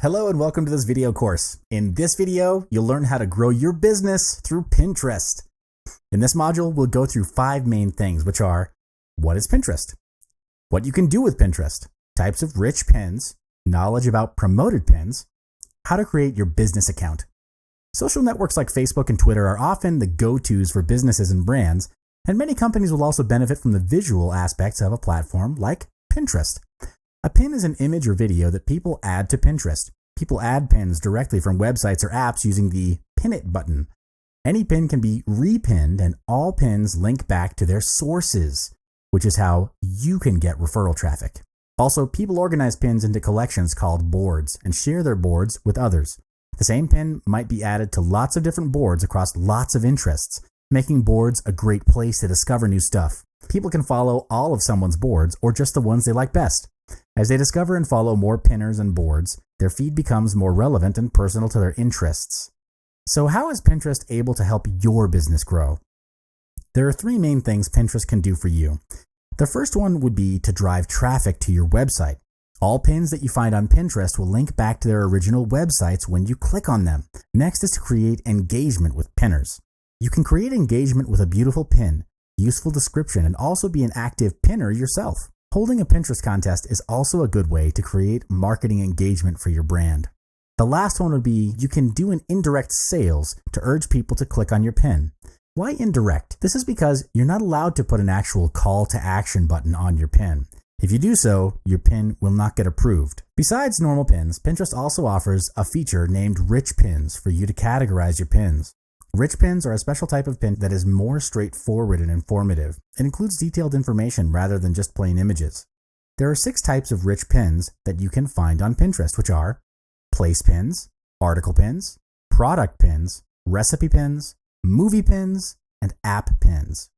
Hello and welcome to this video course. In this video, you'll learn how to grow your business through Pinterest. In this module, we'll go through 5 main things, which are: what is Pinterest? What you can do with Pinterest, types of rich pins, knowledge about promoted pins, how to create your business account. Social networks like Facebook and Twitter are often the go-tos for businesses and brands, and many companies will also benefit from the visual aspects of a platform like Pinterest. A pin is an image or video that people add to Pinterest. People add pins directly from websites or apps using the Pin It button. Any pin can be repinned, and all pins link back to their sources, which is how you can get referral traffic. Also, people organize pins into collections called boards and share their boards with others. The same pin might be added to lots of different boards across lots of interests, making boards a great place to discover new stuff. People can follow all of someone's boards or just the ones they like best. As they discover and follow more pinners and boards, their feed becomes more relevant and personal to their interests. So how is Pinterest able to help your business grow? There are 3 main things Pinterest can do for you. The first one would be to drive traffic to your website. All pins that you find on Pinterest will link back to their original websites when you click on them. Next is to create engagement with pinners. You can create engagement with a beautiful pin, useful description, and also be an active pinner yourself. Holding a Pinterest contest is also a good way to create marketing engagement for your brand. The last one would be you can do an indirect sales to urge people to click on your pin. Why indirect? This is because you're not allowed to put an actual call to action button on your pin. If you do so, your pin will not get approved. Besides normal pins, Pinterest also offers a feature named Rich Pins for you to categorize your pins. Rich pins are a special type of pin that is more straightforward and informative. It includes detailed information rather than just plain images. There are 6 types of rich pins that you can find on Pinterest, which are place pins, article pins, product pins, recipe pins, movie pins, and app pins.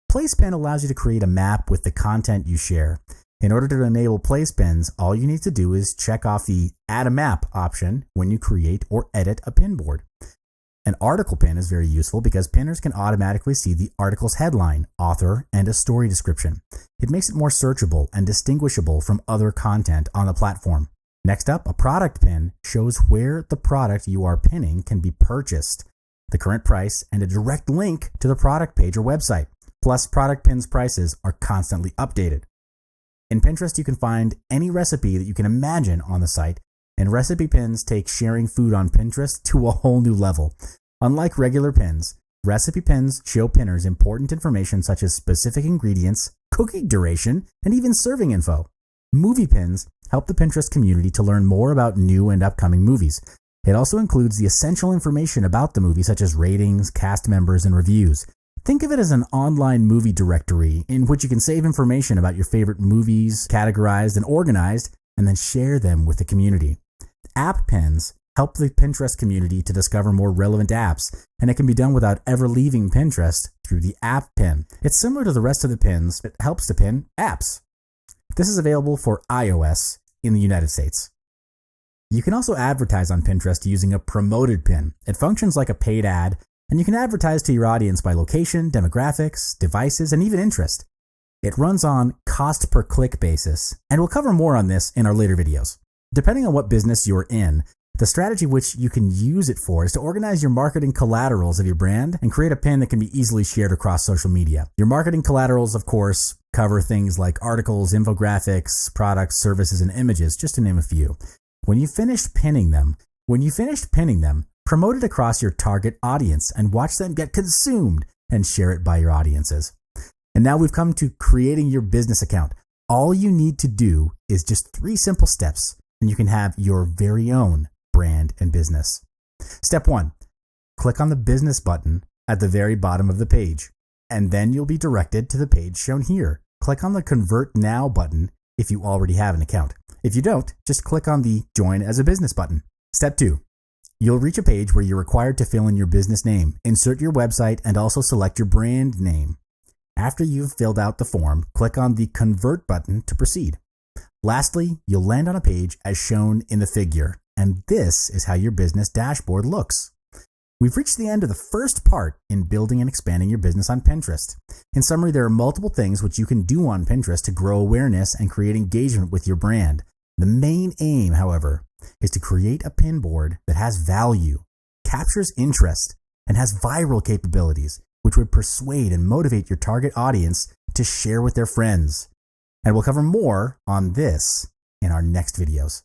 Place pin allows you to create a map with the content you share. In order to enable place pins, all you need to do is check off the Add a Map option when you create or edit a pin board. An article pin is very useful because pinners can automatically see the article's headline, author, and a story description. It makes it more searchable and distinguishable from other content on the platform. Next up, a product pin shows where the product you are pinning can be purchased, the current price, and a direct link to the product page or website. Plus, product pins' prices are constantly updated. In Pinterest, you can find any recipe that you can imagine on the site, and recipe pins take sharing food on Pinterest to a whole new level. Unlike regular pins, recipe pins show pinners important information such as specific ingredients, cooking duration, and even serving info. Movie pins help the Pinterest community to learn more about new and upcoming movies. It also includes the essential information about the movie such as ratings, cast members, and reviews. Think of it as an online movie directory in which you can save information about your favorite movies, categorized and organized, and then share them with the community. App pins help the Pinterest community to discover more relevant apps, and it can be done without ever leaving Pinterest through the app pin. It's similar to the rest of the pins, but helps to pin apps. This is available for iOS in the United States. You can also advertise on Pinterest using a promoted pin. It functions like a paid ad, and you can advertise to your audience by location, demographics, devices, and even interest. It runs on cost per click basis, and we'll cover more on this in our later videos. Depending on what business you're in, the strategy which you can use it for is to organize your marketing collaterals of your brand and create a pin that can be easily shared across social media. Your marketing collaterals, of course, cover things like articles, infographics, products, services, and images, just to name a few. When you finished pinning them, promote it across your target audience and watch them get consumed and share it by your audiences. And now we've come to creating your business account. All you need to do is just 3 simple steps, and you can have your very own brand and business. Step 1, click on the business button at the very bottom of the page, and then you'll be directed to the page shown here. Click on the Convert Now button if you already have an account. If you don't, just click on the Join as a Business button. Step 2, you'll reach a page where you're required to fill in your business name, insert your website, and also select your brand name. After you've filled out the form, click on the Convert button to proceed. Lastly, you'll land on a page as shown in the figure, and this is how your business dashboard looks. We've reached the end of the first part in building and expanding your business on Pinterest. In summary, there are multiple things which you can do on Pinterest to grow awareness and create engagement with your brand. The main aim, however, is to create a pin board that has value, captures interest, and has viral capabilities, which would persuade and motivate your target audience to share with their friends. And we'll cover more on this in our next videos.